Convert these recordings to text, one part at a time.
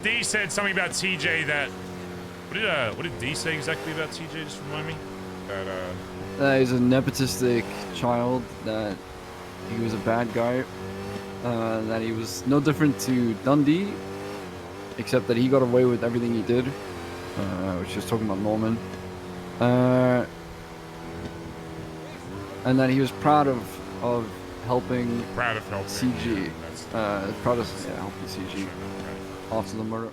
D said something about TJ that... What did D say exactly about TJ? Just remind me. That he's a nepotistic child, that he was a bad guy, that he was no different to Dundee, except that he got away with everything he did, which is talking about Norman, and that he was proud of helping CG, proud of helping CG after the murder.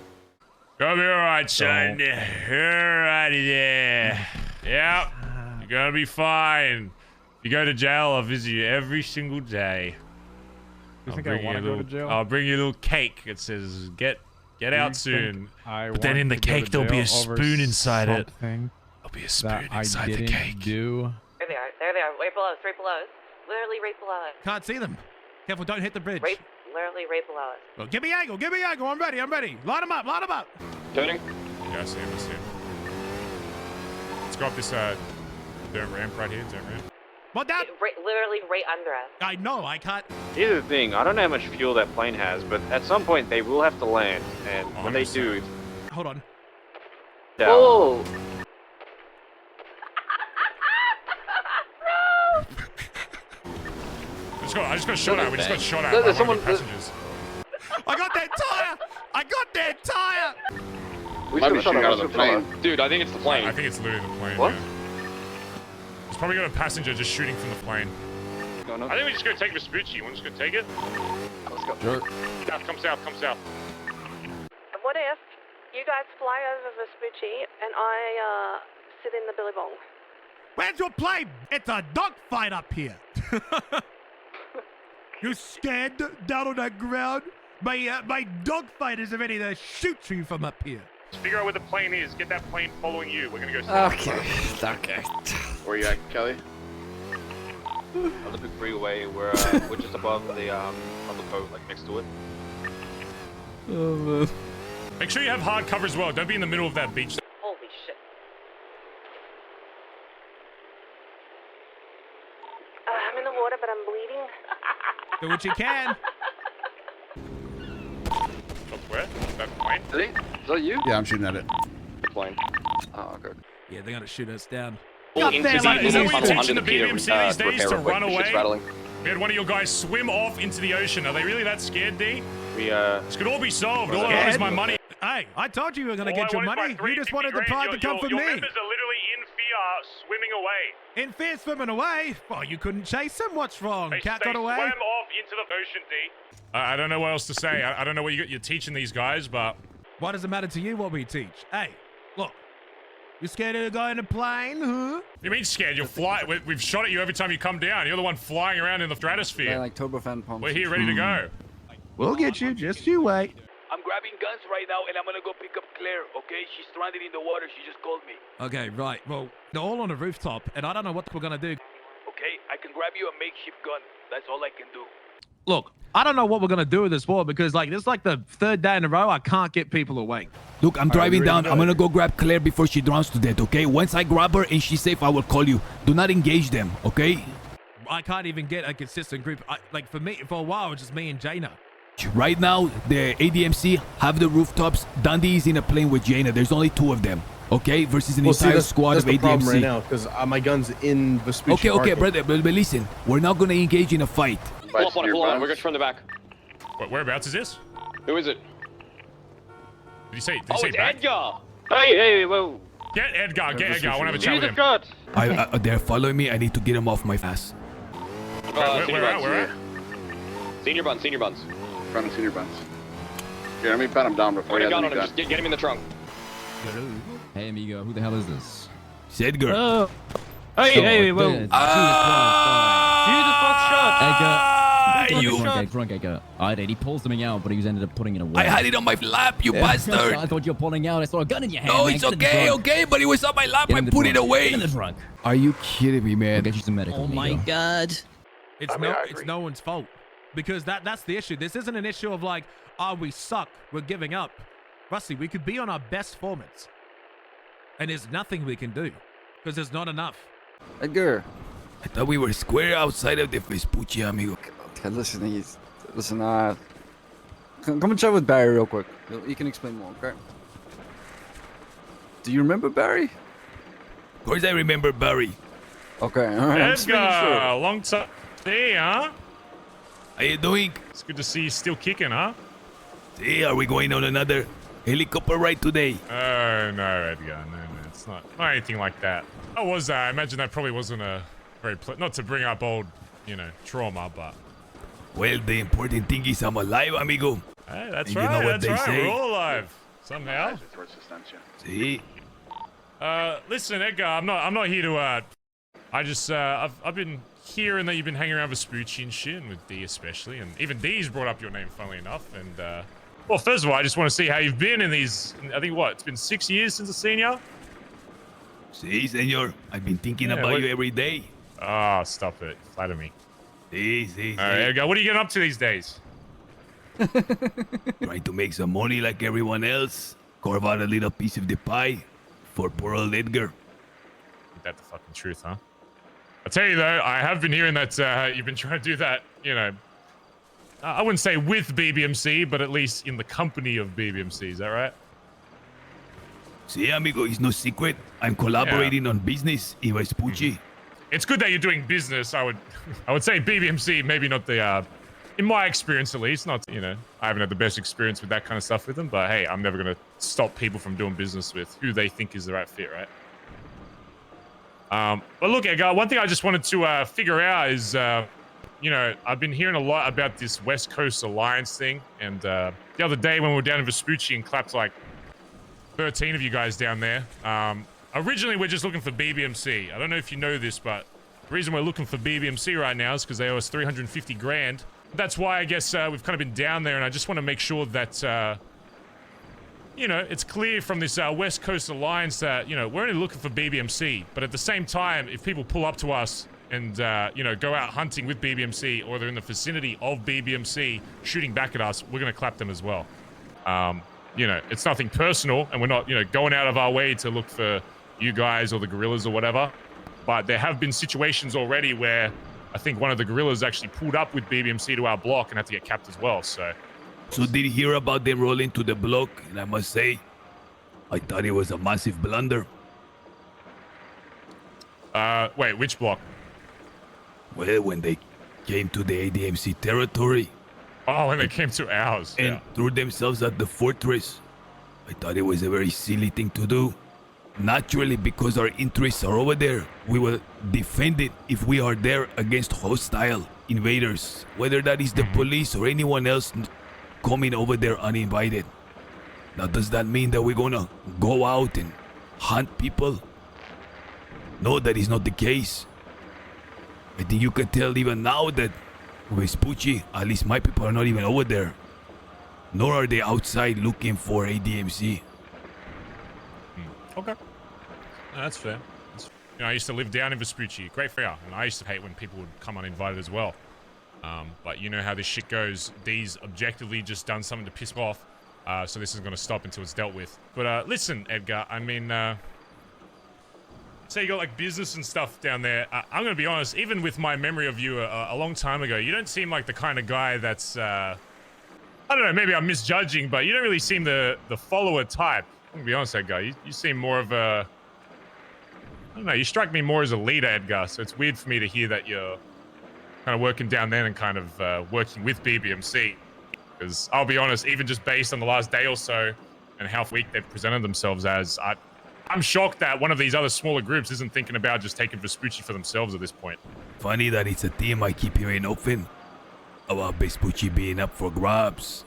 You'll be alright, son. You're alrighty there. Yep. You're gonna be fine. If you go to jail, I'll visit you every single day. You think I want to go to jail? I'll bring you a little cake. It says, get out soon. But then in the cake, there'll be a spoon inside it. There'll be a spoon inside the cake. There they are. There they are. Right below us. Right below us. Literally right below us. Can't see them. Careful, don't hit the bridge. Literally right below us. Well, give me angle. Give me angle. I'm ready. I'm ready. Line them up. Line them up. Turning. Yeah, I see him. I see him. Let's go up this dirt ramp right here. Dirt ramp. What that? Literally right under us. I know. I can't. Here's the thing. I don't know how much fuel that plane has, but at some point they will have to land, and when they do... Hold on. Down. Oh! I just got shot at. We just got shot at There's by someone, one of the passengers. I got their tire! I got their tire! We might be shooting out of the plane. Dude, I think it's the plane. I think it's literally the plane. What? Yeah. It's probably got a passenger just shooting from the plane. I think we just go take Vespucci. We're just gonna take it. Let's go. Sure. South, come south, come south. What if you guys fly over Vespucci and I sit in the Billy Bong? Where's your plane? It's a dogfight up here. You scared down on that ground? My dogfighters are ready to shoot you from up here. Let's figure out where the plane is. Get that plane following you. We're gonna go south. Okay. Where are you at, Kelly? On the big freeway. We're just above the on the boat, like next to it. Oh man. Make sure you have hard cover as well. Don't be in the middle of that beach. Holy shit. I'm in the water, but I'm bleeding. Do what you can. Where? That plane? Is that you? Yeah, I'm shooting at it. The plane. Oh, okay. Yeah, they're gonna shoot us down. Is that what you're teaching the BBMC these days, to run away? We had one of your guys swim off into the ocean. Are they really that scared, D? This could all be solved. All I want is my money. Hey, I told you we were gonna get your money. You just wanted the pride to come from me. Your members are literally in fear, swimming away. In fear, swimming away? Well, you couldn't chase them. What's wrong? Cat got away. They swam off into the ocean, D. I don't know what else to say. I don't know what you're teaching these guys, but... What does it matter to you what we teach? Hey, look. You scared of going in a plane, huh? You mean scared? You'll fly. We've shot at you every time you come down. You're the one flying around in the stratosphere. Yeah, like turbofan pumps. We're here ready to go. We'll get you. Just you wait. I'm grabbing guns right now, and I'm gonna go pick up Claire, okay? She's stranded in the water. She just called me. Okay, right. Well, they're all on a rooftop, and I don't know what we're gonna do. Okay, I can grab you a makeshift gun. That's all I can do. Look, I don't know what we're gonna do with this war because, like, this is like the third day in a row I can't get people awake. Look, I'm driving down. I'm gonna go grab Claire before she drowns to death, okay? Once I grab her and she's safe, I will call you. Do not engage them, okay? I can't even get a consistent group. Like, for me, for a while, it was just me and Jaina. Right now, the ADMC have the rooftops. Dundee is in a plane with Jaina. There's only 2 of them, okay? Versus an entire squad of ADMC. That's the problem right now, because my gun's in Vespucci. Okay, brother, but listen. We're not gonna engage in a fight. Pull on. We're gonna turn the back. Whereabouts is this? Who is it? Did you say it's back? Edgar! Hey, whoa. Get Edgar, I want to have a chat with him. God. They're following me. I need to get them off my ass. Where at? Senior buns. Front of senior buns. Here, let me pat him down before he has any gun. Just get him in the trunk. Hey, amigo, who the hell is this? It's Edgar. Oh. Hey, whoa. Who the fuck shot? You drunk Edgar. Alright, he pulls something out, but he ended up putting it away. I had it on my lap, you bastard. I thought you were pulling out. I saw a gun in your hand. No, man. it's okay, but it was on my lap. I put it away. Get in the trunk. Are you kidding me, man? I'll get you some medical. Oh my god. It's no one's fault. Because that's the issue. This isn't an issue of like, we suck, we're giving up. Rusty, we could be on our best performance. And there's nothing we can do. Because there's not enough. Edgar. I thought we were square outside of the Vespucci, amigo. Okay, listen, Come and chat with Barry real quick. He can explain more, okay? Do you remember Barry? Of course I remember Barry. Okay, alright. Edgar, long time see, huh? How you doing? It's good to see you still kicking, huh? See, are we going on another helicopter ride today? Oh, no, Edgar. No, it's not anything like that. How was that? I imagine that probably wasn't a very... not to bring up old, trauma, but... Well, the important thing is I'm alive, amigo. Hey, that's and right, you know what that's they right. say. We're all alive. Somehow. See? Listen, Edgar, I'm not here to, I've been hearing that you've been hanging around with Spoochie and shit, and with D especially, and even D's brought up your name, funnily enough, and, well, first of all, I just want to see how you've been in these, I think, it's been 6 years since I've seen you? See, senor, I've been thinking about you every day. Oh, stop it. Flatter me. See. All right, Edgar, what are you getting up to these days? Trying to make some money like everyone else. Carve out a little piece of the pie for poor old Edgar. Ain't that the fucking truth, huh? I'll tell you, though, I have been hearing that you've been trying to do that, I wouldn't say with BBMC, but at least in the company of BBMC. Is that right? See, amigo, it's no secret. I'm collaborating on business with Spoochie. It's good that you're doing business. I would say BBMC, maybe not the, in my experience at least, not, I haven't had the best experience with that kind of stuff with them, but hey, I'm never going to stop people from doing business with who they think is the right fit, right? But look, Edgar, one thing I just wanted to figure out is, I've been hearing a lot about this West Coast Alliance thing, and the other day when we were down in Vespucci and clapped like 13 of you guys down there, originally we're just looking for BBMC. I don't know if you know this, but the reason we're looking for BBMC right now is because they owe us 350 grand. That's why I guess we've kind of been down there, and I just want to make sure that, it's clear from this West Coast Alliance that, we're only looking for BBMC, but at the same time, if people pull up to us and, go out hunting with BBMC, or they're in the vicinity of BBMC shooting back at us, we're going to clap them as well. It's nothing personal, and we're not, going out of our way to look for you guys or the guerrillas or whatever. But there have been situations already where I think one of the guerrillas actually pulled up with BBMC to our block and had to get capped as well, so... So did you hear about them rolling to the block? And I must say, I thought it was a massive blunder. Wait, which block? Well, when they came to the ADMC territory. Oh, when they came to ours. And threw themselves at the fortress. I thought it was a very silly thing to do. Naturally, because our interests are over there, we will defend it if we are there against hostile invaders, whether that is the police or anyone else coming over there uninvited. Now, does that mean that we're gonna go out and hunt people? No, that is not the case. I think you can tell even now that with Spoochie, at least my people are not even over there. Nor are they outside looking for ADMC. Okay. No, that's fair. I used to live down in Vespucci, great fair, and I used to hate when people would come uninvited as well. But you know how this shit goes. D's objectively just done something to piss off, so this is going to stop until it's dealt with. But listen, Edgar, I mean, say you got like business and stuff down there. I'm going to be honest, even with my memory of you a long time ago, you don't seem like the kind of guy that's, I don't know, maybe I'm misjudging, but you don't really seem the follower type. I'm going to be honest, Edgar, you seem more of a, I don't know, you strike me more as a leader, Edgar, so it's weird for me to hear that you're kind of working down there and kind of working with BBMC. Because I'll be honest, even just based on the last day or so and how weak they've presented themselves as, I'm shocked that one of these other smaller groups isn't thinking about just taking Vespucci for themselves at this point. Funny that it's a theme I keep hearing often about Vespucci being up for grabs.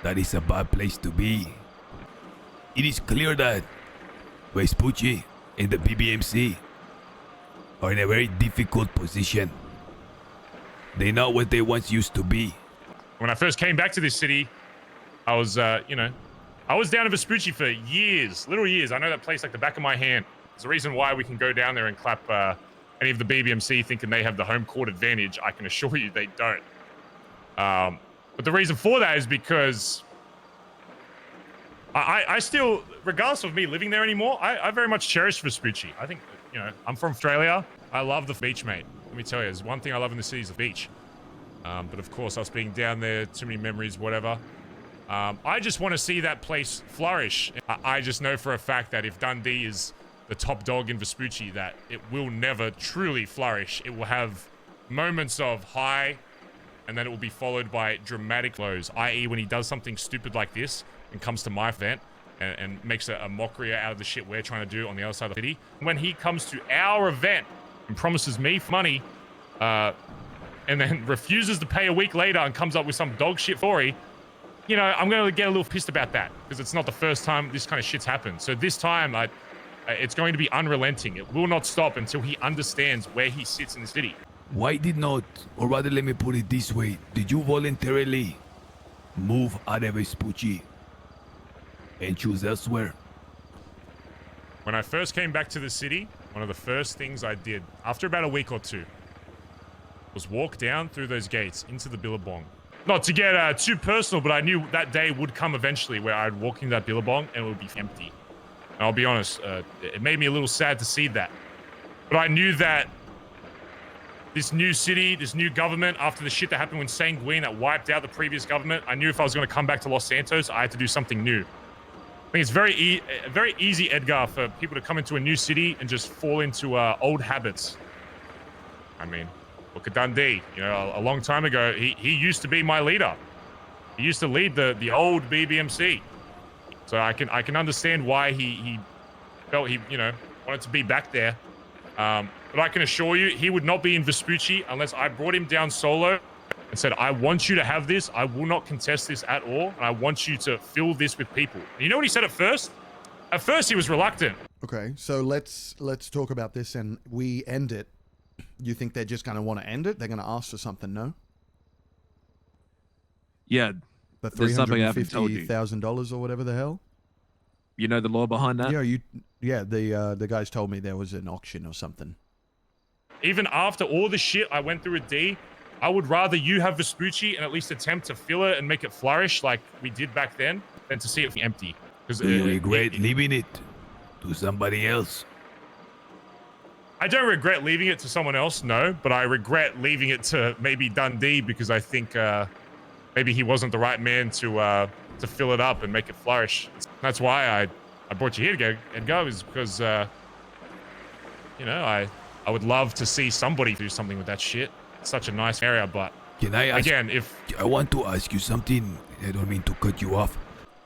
That is a bad place to be. It is clear that Vespucci and the BBMC are in a very difficult position. They're not what they once used to be. When I first came back to this city, I was, I was down in Vespucci for years, literal years. I know that place like the back of my hand. There's a reason why we can go down there and clap any of the BBMC thinking they have the home court advantage. I can assure you they don't. But the reason for that is because I still, regardless of me living there anymore, I very much cherish Vespucci. I think, I'm from Australia. I love the beach, mate. Let me tell you, there's one thing I love in the city is the beach. But of course, us being down there, too many memories, whatever. I just want to see that place flourish. I just know for a fact that if Dundee is the top dog in Vespucci, that it will never truly flourish. It will have moments of high, and then it will be followed by dramatic lows, i.e. when he does something stupid like this and comes to my event and makes a mockery out of the shit we're trying to do on the other side of the city. When he comes to our event and promises me money, and then refuses to pay a week later and comes up with some dog shit story, you know, I'm going to get a little pissed about that because it's not the first time this kind of shit's happened. So this time, it's going to be unrelenting. It will not stop until he understands where he sits in the city. Why did not, or rather let me put it this way, did you voluntarily move out of Vespucci and choose elsewhere? When I first came back to the city, one of the first things I did, after about a week or two, was walk down through those gates into the Billabong. Not to get too personal, but I knew that day would come eventually where I'd walk into that Billabong and it would be empty. And I'll be honest, it made me a little sad to see that. But I knew that this new city, this new government, after the shit that happened when Sanguine that wiped out the previous government, I knew if I was going to come back to Los Santos, I had to do something new. I think it's very easy, Edgar, for people to come into a new city and just fall into old habits. I mean, look at Dundee. You know, a long time ago, he used to be my leader. He used to lead the old BBMC. So I can understand why he felt he, you know, wanted to be back there. But I can assure you, he would not be in Vespucci unless I brought him down solo and said, I want you to have this. I will not contest this at all. And I want you to fill this with people. And you know what he said at first? At first, he was reluctant. Okay, so let's talk about this and we end it. You think they're just going to want to end it? They're going to ask for something, no? Yeah. The $350,000 or whatever the hell? You know the law behind that? Yeah, the guys told me there was an auction or something. Even after all the shit I went through with D, I would rather you have Vespucci and at least attempt to fill it and make it flourish like we did back then than to see it empty. Do you regret leaving it to somebody else? I don't regret leaving it to someone else, no, but I regret leaving it to maybe Dundee because I think maybe he wasn't the right man to fill it up and make it flourish. That's why I brought you here, Edgar, is because, you know, I would love to see somebody do something with that shit. It's such a nice area, but can I ask, again, I want to ask you something. I don't mean to cut you off.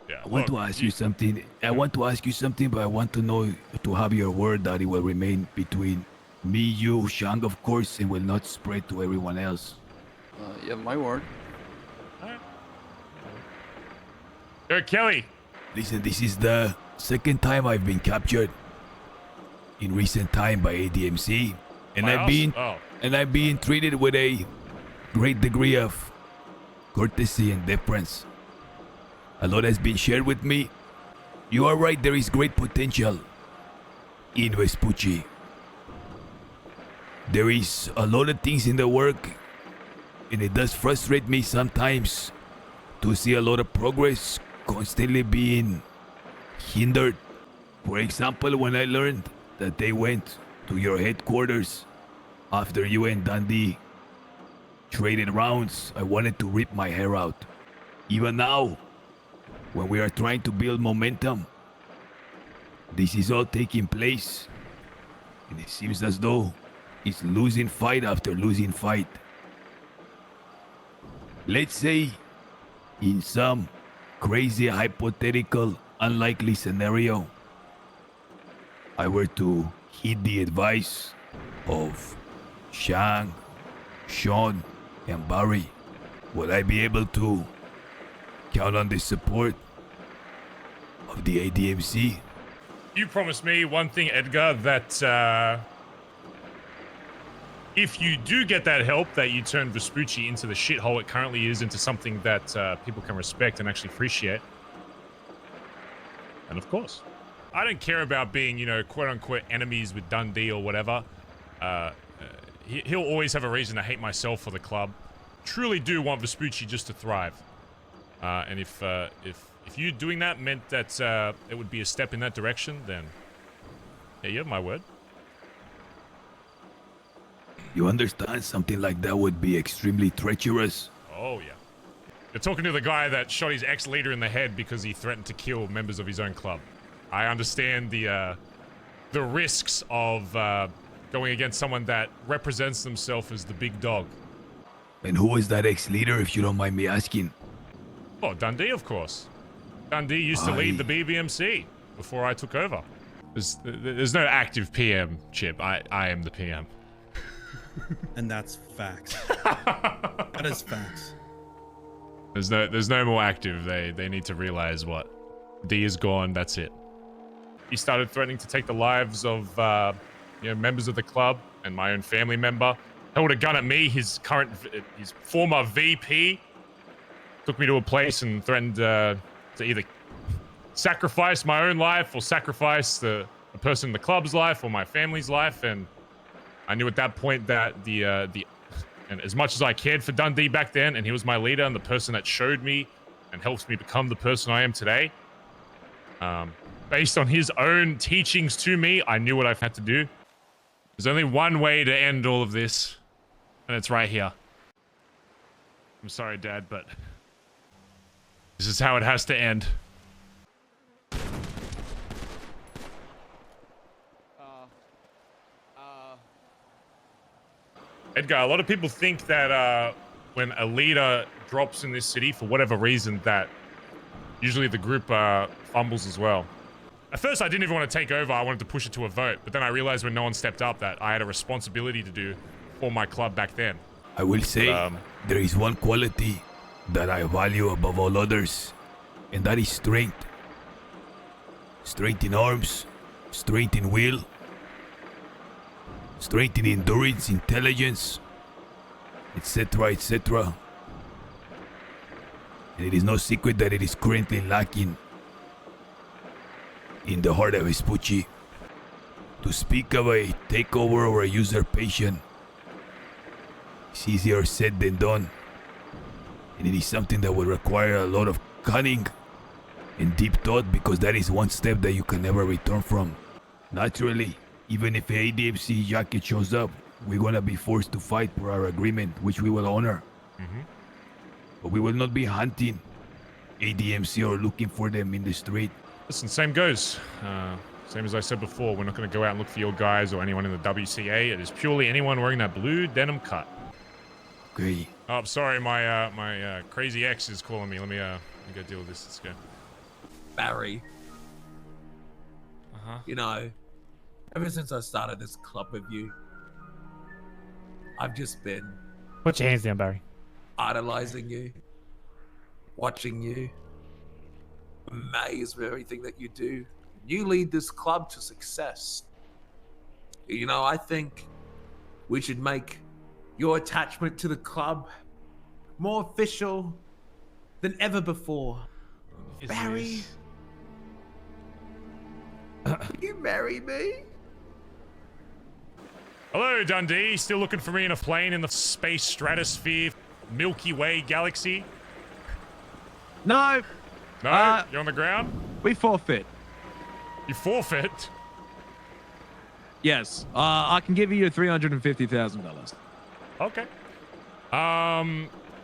Yeah, I want to ask you something. I want to ask you something, but I want to know, to have your word that it will remain between me, you, Shang, of course, and will not spread to everyone else. Yeah, my word. Kelly. Listen, this is the second time I've been captured in recent time by ADMC, and I've been treated with a great degree of courtesy and deference. A lot has been shared with me. You are right, there is great potential in Vespucci. There is a lot of things in the work, and it does frustrate me sometimes to see a lot of progress constantly being hindered. For example, when I learned that they went to your headquarters after you and Dundee traded rounds, I wanted to rip my hair out. Even now, when we are trying to build momentum, this is all taking place, and it seems as though it's losing fight after losing fight. Let's say, in some crazy, hypothetical, unlikely scenario, I were to heed the advice of Shang, Sean, and Barry, would I be able to count on the support of the ADMC? You promised me one thing, Edgar, that if you do get that help, that you turn Vespucci into the shithole it currently is into something that people can respect and actually appreciate. And of course, I don't care about being, you know, quote-unquote enemies with Dundee or whatever. He'll always have a reason to hate myself for the club. Truly do want Vespucci just to thrive. And if you doing that meant that it would be a step in that direction, then yeah, you have my word. You understand something like that would be extremely treacherous? Oh, yeah. You're talking to the guy that shot his ex-leader in the head because he threatened to kill members of his own club. I understand the risks of going against someone that represents themselves as the big dog. And who is that ex-leader, if you don't mind me asking? Oh, Dundee, of course. Dundee used to lead the BBMC before I took over. There's no active PM, Chip. I am the PM. And that's facts. That is facts. There's no more active. They need to realize what D is gone. That's it. He started threatening to take the lives of members of the club and my own family member. Held a gun at me. His former VP took me to a place and threatened to either sacrifice my own life or sacrifice a person in the club's life or my family's life. And I knew at that point that and as much as I cared for Dundee back then, and he was my leader and the person that showed me and helped me become the person I am today, based on his own teachings to me, I knew what I had to do. There's only one way to end all of this, and it's right here. I'm sorry, Dad, but this is how it has to end. Edgar, a lot of people think that when a leader drops in this city, for whatever reason, that usually the group fumbles as well. At first, I didn't even want to take over. I wanted to push it to a vote. But then I realized when no one stepped up that I had a responsibility to do for my club back then. I will say there is one quality that I value above all others, and that is strength. Strength in arms, strength in will, strength in endurance, intelligence, etc., etc. And it is no secret that it is currently lacking in the heart of Vespucci. To speak of a takeover or a usurpation is easier said than done, and it is something that will require a lot of cunning and deep thought, because that is one step that you can never return from. Naturally, even if the ADMC jacket shows up, we're gonna be forced to fight for our agreement, which we will honor. But we will not be hunting ADMC or looking for them in the street. Listen, same goes. Same as I said before, we're not going to go out and look for your guys or anyone in the WCA. It is purely anyone wearing that blue denim cut. Okay. Oh, I'm sorry, my crazy ex is calling me. Let me go deal with this. Let's go. Barry. You know, ever since I started this club with you, I've just been... Put your hands down, Barry. Idolizing you. Watching you. Amazed with everything that you do. You lead this club to success. You know, I think we should make your attachment to the club more official than ever before. Barry, will you marry me? Hello, Dundee. Still looking for me in a plane in the space stratosphere, Milky Way galaxy? No. No? You're on the ground? We forfeit. You forfeit? Yes. I can give you $350,000. Okay.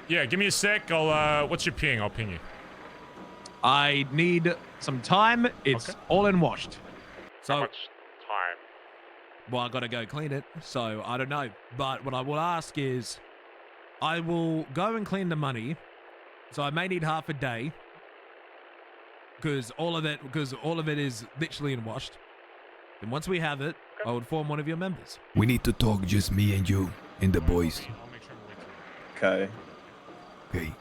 Yeah, give me a sec. What's your ping? I'll ping you. I need some time. It's all in washed. So, how much time? Well, I gotta go clean it, so I don't know. But what I will ask is, I will go and clean the money, so I may need half a day, because all of it is literally in washed. And once we have it, I would form one of your members. We need to talk, just me and you and the boys. Okay. Okay.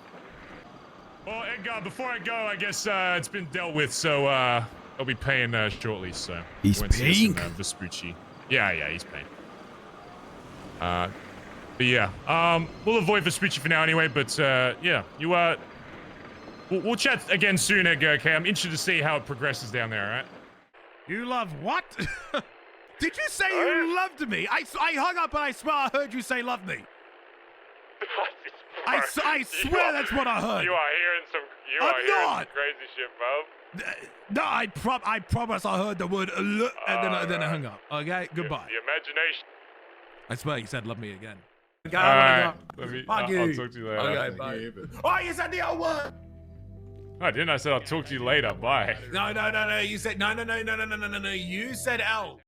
Well, Edgar, before I go, I guess it's been dealt with, so I'll be paying shortly. So he's paying? Vespucci. Yeah, he's paying. But yeah, we'll avoid Vespucci for now anyway. But yeah, we'll chat again soon, Edgar. Okay, I'm interested to see how it progresses down there. All right. You love what? Did you say you loved me? I hung up and I swear I heard you say love me. I swear that's what I heard. You are hearing some crazy shit, bro. No, I promise I heard the word and then I hung up. Okay, goodbye. The imagination. I swear you said love me again. Okay, All I right. wanna go. I'll Fuck you. talk to you later. Okay, bye. Oh, you said the old word. I didn't. I said I'll talk to you later. Bye. No. You said no. You said L.